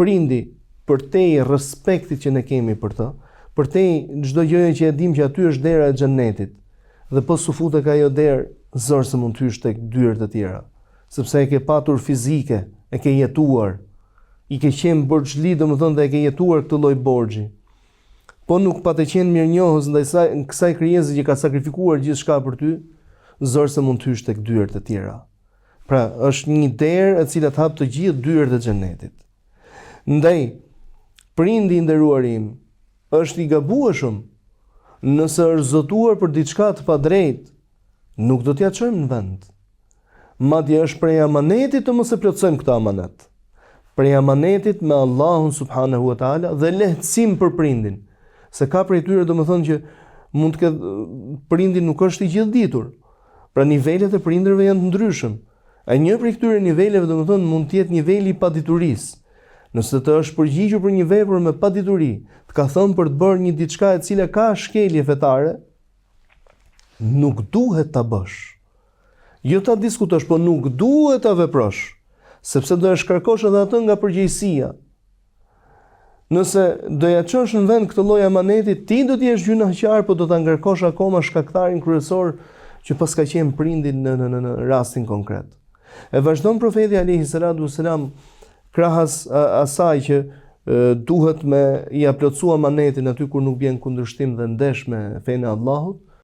prindi për te respektit që ne kemi për të, për te çdo gjë që e dim që aty është dera e xhenetit, dhe po su futet ajo derë, zor se mund të hysh tek dyert e tjera, sepse e ke patur fizike, e ke jetuar, i ke qenë borxhli, domethënë dhe e ke jetuar këtë lloj borxhi. Po nuk pa të qenë mirënjohës ndaj kësaj krijese që ka sakrifikuar gjithçka për ty, zor se mund të hysh tek dyert e tjera. Pra, është një derë e cila hap të gjithë dyert e xhenetit. Ndaj, prindi i nderuar im është i gabueshëm nëse është zotuar për diçka të padrejtë, nuk do t'ja çojmë në vend. Madje është prej amanetit të mos e plotësojmë këtë amanet. Prej amanetit me Allahun subhanahu wa taala dhe lehtësim për prindin. Se ka prej tyre domethënë që mund të ketë prindi nuk është i gjithditur. Pra nivelet e prindërve janë të ndryshëm. A një prej këtyre niveleve domethënë mund të jetë niveli i paditurisë. Nëse të është përgjigjur për një vepër me padituri, të ka thënë për të bërë një diçka e cila ka shkelje fetare, nuk duhet ta bësh. Jo ta diskutosh, po nuk duhet ta veprosh, sepse do e shkarkosh edhe atë nga përgjegjësia. Nëse do ja çosh në vend këtë lloj amaneti, ti do të jesh gjunaqar, po do ta ngarkosh akoma shkaktarin kryesor që pas ka qenë prindi në rastin konkret. E vazhdon profeti alayhi salatu wasalam krahas asaj që duhet me ia plotësua amanetin aty kur nuk bjen kundërshtim dhe ndesh me fenë e Allahut,